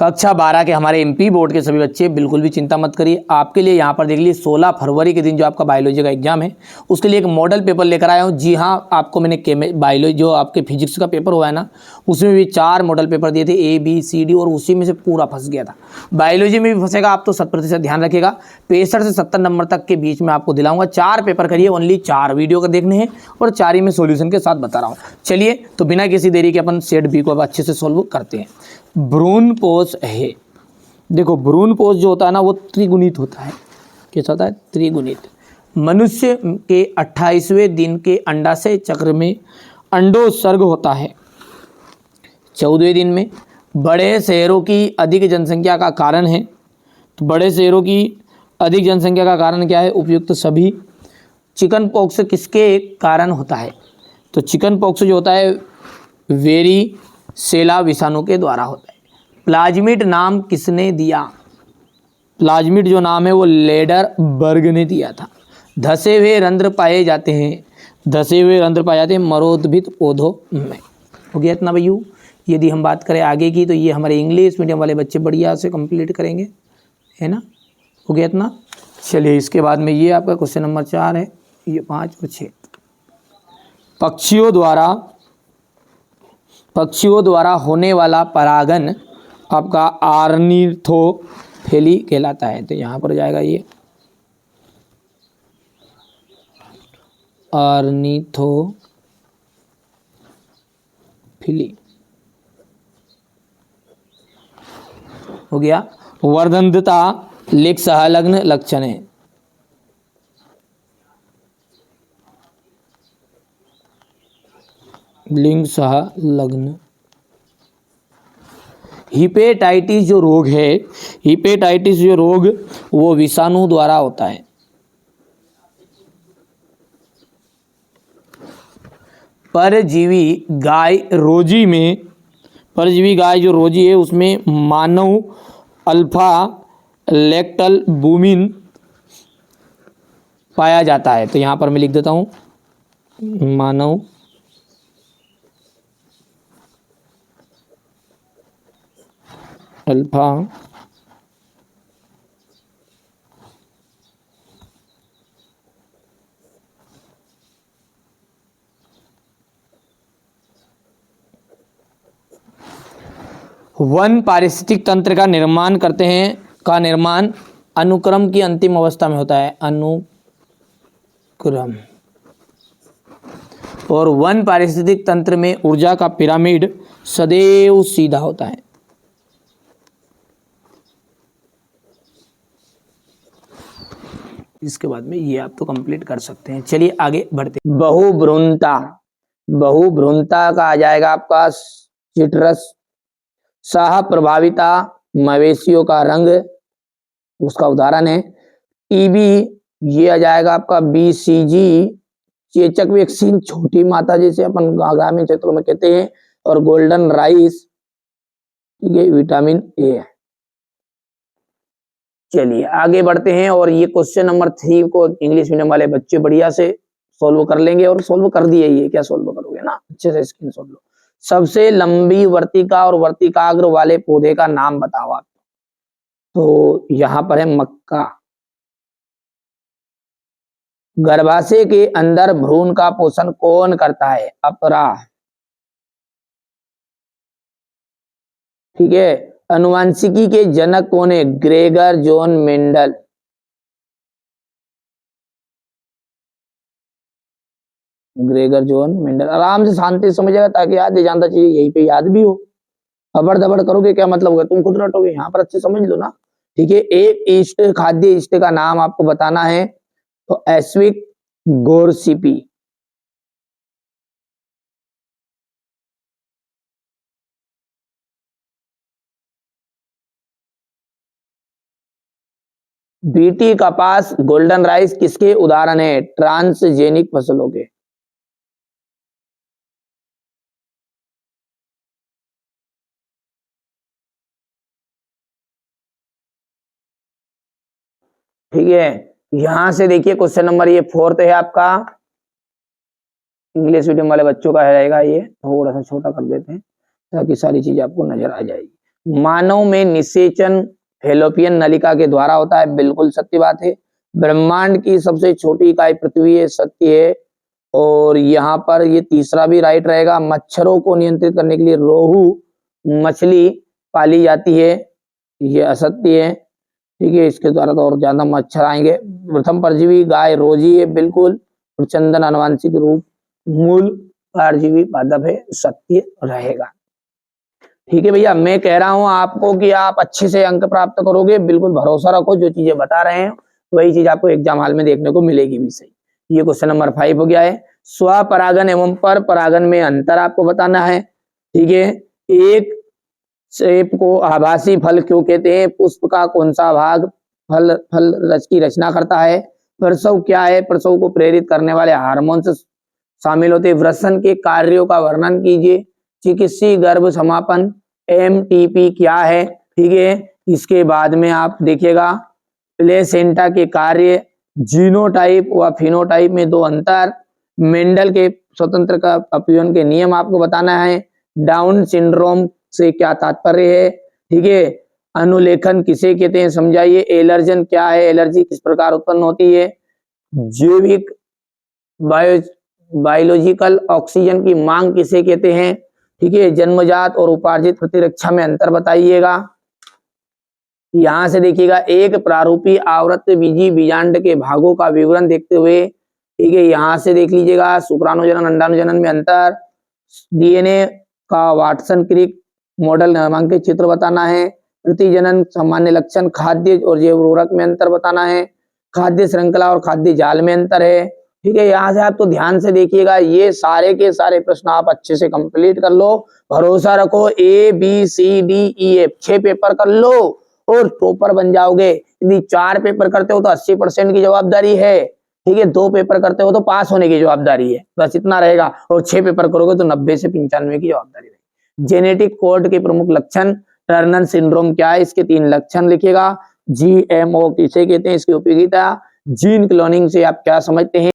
कक्षा 12 के हमारे एमपी बोर्ड के सभी बच्चे बिल्कुल भी चिंता मत करिए। आपके लिए यहाँ पर देख लीजिए 16 फरवरी के दिन जो आपका बायोलॉजी का एग्जाम है उसके लिए एक मॉडल पेपर लेकर आया हूँ। जी हाँ, आपको मैंने बायोलॉजी जो आपके फिजिक्स का पेपर हुआ है ना, उसमें भी 4 मॉडल पेपर दिए थे, ए बी सी डी, और उसी में से पूरा फंस गया था। बायोलॉजी में भी फंसेगा आप तो 100% ध्यान रखिएगा। 65 से 70 नंबर तक के बीच में आपको दिलाऊंगा। 4 पेपर करिए, ओनली 4 वीडियो का देखने हैं और 4 ही में सोल्यूशन के साथ बता रहा हूँ। चलिए तो बिना किसी देरी के अपन सेट बी को अब अच्छे से सोल्व करते हैं। भ्रूणपोष है, देखो भ्रूणपोष जो होता है ना वो त्रिगुणित होता है। कैसा होता है? त्रिगुणित। मनुष्य के 28वें दिन के अंडाशय चक्र में अंडोत्सर्ग होता है। 14वें दिन में बड़े शहरों की अधिक जनसंख्या का कारण है। तो बड़े शहरों की अधिक जनसंख्या का कारण क्या है? उपयुक्त सभी। चिकन पॉक्स किसके कारण होता है? तो चिकन पॉक्स जो होता है वेरिसेला विषाणु के द्वारा होता है। प्लाज्मिड नाम किसने दिया? प्लाज्मिड जो नाम है वो लेडरबर्ग ने दिया था। धसे हुए रंध्र पाए जाते हैं, धसे हुए रंध्र पाए जाते हैं मरोद्भिद पौधों में। हो गया इतना भैया। यदि हम बात करें आगे की तो ये हमारे इंग्लिश मीडियम वाले बच्चे बढ़िया से कंप्लीट करेंगे, है ना। हो गया इतना। चलिए इसके बाद में ये आपका क्वेश्चन नंबर 4 है, ये 5 और 6। पक्षियों द्वारा होने वाला परागन आपका ऑर्निथोफेली कहलाता है। तो यहाँ पर जाएगा ये ऑर्निथोफिली। हो गया। वर्धनता लिंग सहलग्न लक्षण है। लिंग सहलग्न। हिपेटाइटिस जो रोग है, हिपेटाइटिस जो रोग वो विषाणु द्वारा होता है। परजीवी गाय रोजी में, परजीवी गाय जो रोजी है उसमें मानव अल्फा लैक्टलबुमिन पाया जाता है। तो यहाँ पर मैं लिख देता हूँ मानव अल्फा वन पारिस्थितिक तंत्र का निर्माण करते हैं, का निर्माण अनुक्रम की अंतिम अवस्था में होता है। अनुक्रम। और वन पारिस्थितिक तंत्र में ऊर्जा का पिरामिड सदैव सीधा होता है। इसके बाद में ये आप तो कंप्लीट कर सकते हैं। चलिए आगे बढ़ते हैं। बहुभ्रूणता, बहुभ्रूणता का आ जाएगा आपका सिट्रस। सह प्रभाविता मवेशियों का रंग उसका उदाहरण है। टीबी ये आ जाएगा आपका बीसीजी। चेचक वैक्सीन छोटी माता जैसे अपन ग्रामीण क्षेत्रों में कहते हैं। और गोल्डन राइस ये विटामिन ए है। चलिए आगे बढ़ते हैं और ये क्वेश्चन नंबर 3 को इंग्लिश मीडियम वाले बच्चे बढ़िया से सोल्व कर लेंगे और सोल्व कर दिए। ये क्या सोल्व करोगे ना, अच्छे से स्क्रीन शॉट लो। सबसे लंबी वर्तिका और वर्तिकाग्र वाले पौधे का नाम बताओ आप। तो यहां पर है मक्का। गर्भाशय के अंदर भ्रूण का पोषण कौन करता है? अपरा। ठीक है। अनुवांशिकी के जनक कौन है? Gregor John Mendel. Gregor John Mendel. आराम से शांति समझेगा ताकि याद ही जानता चाहिए, यहीं पे याद भी हो। अबड़ दबड़ करोगे क्या मतलब होगा, तुम खुद रटोगे। यहाँ पर अच्छे समझ लो ना। ठीक है। एक ईस्ट, खाद्य ईस्ट का नाम आपको बताना है। तो एस्विक गोरसिपी। बीटी कपास गोल्डन राइस किसके उदाहरण है? ट्रांसजेनिक फसलों के। ठीक है। यहां से देखिए क्वेश्चन नंबर ये 4 है आपका। इंग्लिश मीडियम वाले बच्चों का रहेगा। ये थोड़ा सा छोटा कर देते हैं ताकि सारी चीजें आपको नजर आ जाएगी। मानव में निषेचन फैलोपियन नलिका के द्वारा होता है, बिल्कुल सत्य बात है। ब्रह्मांड की सबसे छोटी इकाई पृथ्वी है, सत्य है। और यहाँ पर ये तीसरा भी राइट रहेगा। मच्छरों को नियंत्रित करने के लिए रोहू मछली पाली जाती है, ये असत्य है। ठीक है, इसके द्वारा तो और ज्यादा मच्छर आएंगे। प्रथम परजीवी गाय रोजी है, बिल्कुल। और चंदन आनुवांशिक रूप मूल परजीवी पादप है, सत्य रहेगा। ठीक है भैया, मैं कह रहा हूं आपको कि आप अच्छे से अंक प्राप्त करोगे, बिल्कुल भरोसा रखो। जो चीजें बता रहे हैं वही चीज आपको एग्जाम हॉल में देखने को मिलेगी भी सही। ये क्वेश्चन नंबर 5 हो गया है। स्वपरागन एवं पर परागन में अंतर आपको बताना है। ठीक है, एक सेब को आभासी फल क्यों कहते हैं? पुष्प का कौन सा भाग फल रस की रचना करता है? प्रसव क्या है? प्रसव को प्रेरित करने वाले हार्मोन्स शामिल होते हैं। वृषण के कार्यों का वर्णन कीजिए। चिकित्सीय गर्भ समापन MTP क्या है? ठीक है, इसके बाद में आप देखिएगा प्लेसेंटा के कार्य, जीनोटाइप व फिनोटाइप में दो अंतर, मेंडल के स्वतंत्र का अपीयन के नियम आपको बताना है। डाउन सिंड्रोम से क्या तात्पर्य है? ठीक है, अनुलेखन किसे कहते हैं समझाइए। एलर्जन क्या है? एलर्जी किस प्रकार उत्पन्न होती है? जैविक बायोलॉजिकल ऑक्सीजन की मांग किसे कहते हैं? ठीक है, जन्मजात और उपार्जित प्रतिरक्षा में अंतर बताइएगा। यहां से देखिएगा, एक प्रारूपी आवृत्त बीजी बीजांड के भागों का विवरण देखते हुए, ठीक है, यहां से देख लीजिएगा शुक्राणुजनन अंडाणुजनन में अंतर, DNA का वाटसन क्रिक मॉडल नामांकित चित्र बताना है, प्रतिजनन सामान्य लक्षण, खाद्य और जैव उर्वरक में अंतर बताना है, खाद्य श्रृंखला और खाद्य जाल में अंतर है। ठीक है, यहाँ से आप तो ध्यान से देखिएगा, ये सारे के सारे प्रश्न आप अच्छे से कंप्लीट कर लो। भरोसा रखो, ABCDEF 6 पेपर कर लो और टॉपर बन जाओगे। यदि 4 पेपर करते हो तो 80% की जवाबदारी है। ठीक है, 2 पेपर करते हो तो पास होने की जवाबदारी है, बस इतना रहेगा। और 6 पेपर करोगे तो 90 से 95 की जवाबदारी रहेगी। जेनेटिक कोड के प्रमुख लक्षण, टर्नर सिंड्रोम क्या है? इसके 3 लक्षण लिखिएगा। GMO किसे कहते हैं? इसकी उपयोगिता। जीन क्लोनिंग से आप क्या समझते हैं?